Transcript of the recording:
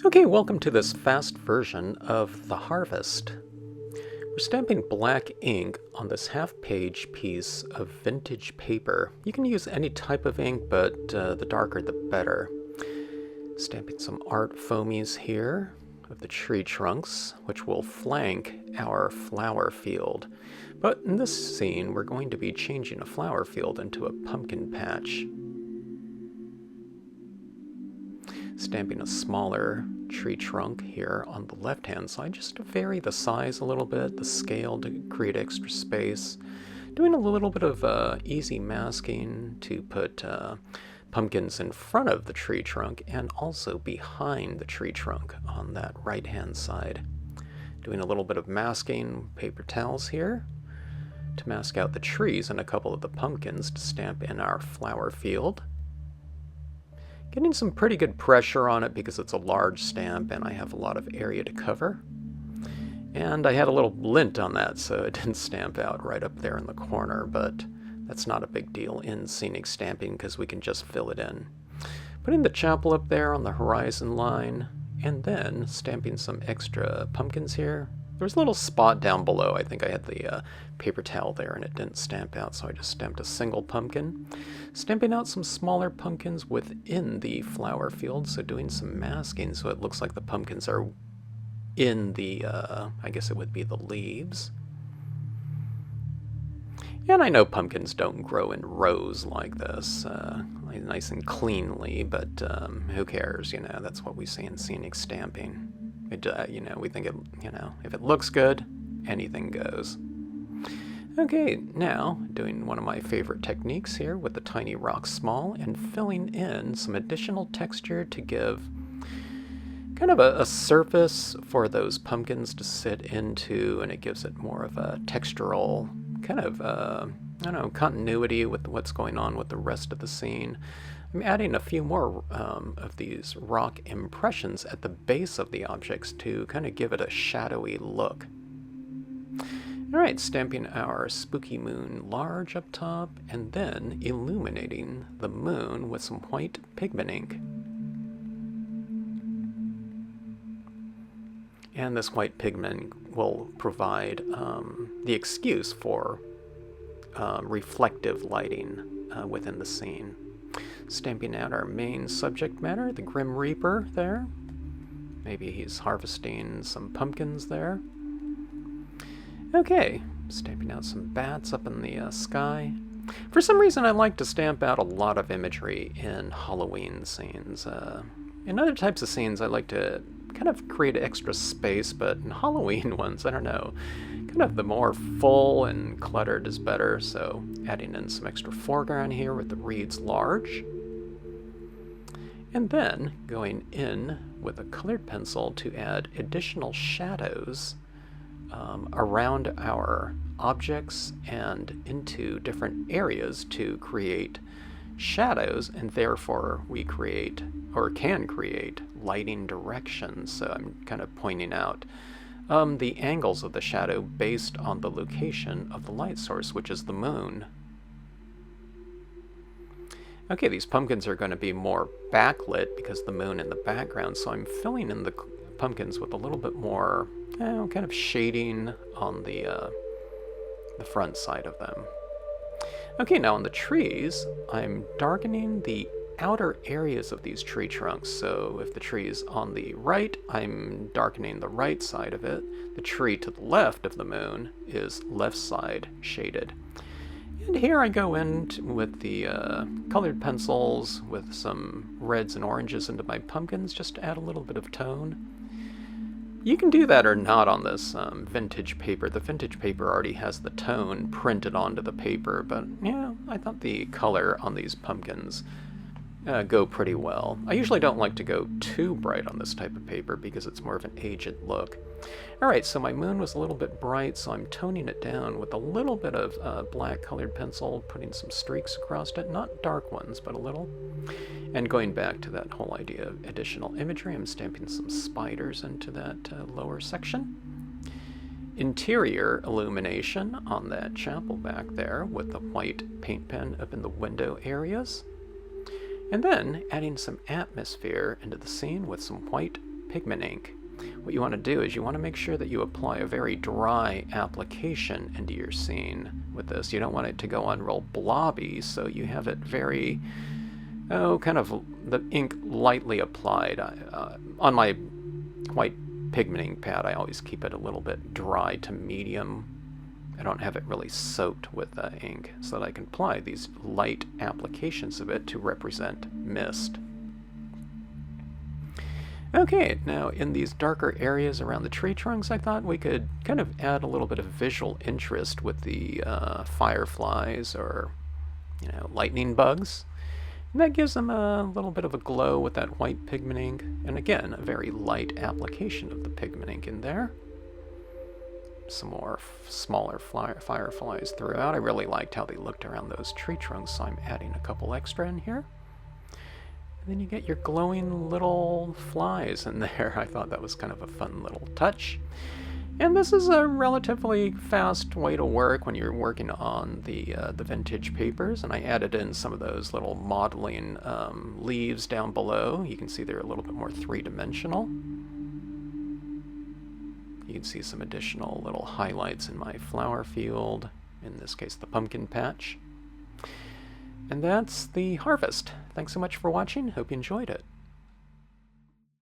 Okay, welcome to this fast version of The Harvest. We're stamping black ink on this half-page piece of vintage paper. You can use any type of ink, but the darker the better. Stamping some art foamies here of the tree trunks, which will flank our flower field. But in this scene, we're going to be changing a flower field into a pumpkin patch. Stamping a smaller tree trunk here on the left-hand side, just to vary the size a little bit, the scale to create extra space. Doing a little bit of easy masking to put pumpkins in front of the tree trunk and also behind the tree trunk on that right-hand side. Doing a little bit of masking paper towels here to mask out the trees and a couple of the pumpkins to stamp in our flower field. Getting some pretty good pressure on it because it's a large stamp and I have a lot of area to cover. And I had a little lint on that, so it didn't stamp out right up there in the corner, but that's not a big deal in scenic stamping because we can just fill it in. Putting the chapel up there on the horizon line, and then stamping some extra pumpkins here. There's a little spot down below. I think I had the paper towel there and it didn't stamp out, so I just stamped a single pumpkin. Stamping out some smaller pumpkins within the flower field, so doing some masking so it looks like the pumpkins are in the, I guess it would be the leaves. And I know pumpkins don't grow in rows like this, nice and cleanly, but who cares, you know, that's what we see in scenic stamping. We think it, if it looks good, anything goes. Okay, now doing one of my favorite techniques here with the tiny rock small and filling in some additional texture to give kind of a surface for those pumpkins to sit into, and it gives it more of a textural kind of, continuity with what's going on with the rest of the scene. I'm adding a few more of these rock impressions at the base of the objects to kind of give it a shadowy look. Alright, stamping our spooky moon large up top, and then illuminating the moon with some white pigment ink. And this white pigment will provide the excuse for reflective lighting within the scene. Stamping out our main subject matter, the Grim Reaper there. Maybe he's harvesting some pumpkins there. Okay, stamping out some bats up in the sky. For some reason I like to stamp out a lot of imagery in Halloween scenes. In other types of scenes I like to kind of create extra space, but in Halloween ones, I don't know, kind of the more full and cluttered is better, so adding in some extra foreground here with the reeds large. And then going in with a colored pencil to add additional shadows around our objects and into different areas to create shadows, and therefore we create, or can create, lighting directions. So I'm kind of pointing out the angles of the shadow based on the location of the light source, which is the moon. Okay, these pumpkins are going to be more backlit because the moon in the background, so I'm filling in the pumpkins with a little bit more, kind of shading on the front side of them. Okay, now on the trees, I'm darkening the outer areas of these tree trunks. So if the tree is on the right, I'm darkening the right side of it. The tree to the left of the moon is left side shaded. And here I go in with the colored pencils with some reds and oranges into my pumpkins just to add a little bit of tone. You can do that or not on this vintage paper. The vintage paper already has the tone printed onto the paper, but yeah, I thought the color on these pumpkins go pretty well. I usually don't like to go too bright on this type of paper because it's more of an aged look. Alright, so my moon was a little bit bright, so I'm toning it down with a little bit of black colored pencil, putting some streaks across it, not dark ones, but a little. And going back to that whole idea of additional imagery, I'm stamping some spiders into that lower section. Interior illumination on that chapel back there with the white paint pen up in the window areas. And then adding some atmosphere into the scene with some white pigment ink, what you want to do is you want to make sure that you apply a very dry application into your scene with this. You don't want it to go on real blobby, so you have it very, kind of the ink lightly applied. On my white pigmenting pad, I always keep it a little bit dry to medium. I don't have it really soaked with ink, so that I can apply these light applications of it to represent mist. Okay, now in these darker areas around the tree trunks, I thought we could kind of add a little bit of visual interest with the fireflies or, lightning bugs. And that gives them a little bit of a glow with that white pigment ink, and again, a very light application of the pigment ink in there. Some more smaller fireflies throughout. I really liked how they looked around those tree trunks, so I'm adding a couple extra in here. And then you get your glowing little flies in there. I thought that was kind of a fun little touch. And this is a relatively fast way to work when you're working on the vintage papers. And I added in some of those little modeling leaves down below. You can see they're a little bit more three-dimensional. You can see some additional little highlights in my flower field, in this case the pumpkin patch. And that's the harvest. Thanks so much for watching. Hope you enjoyed it.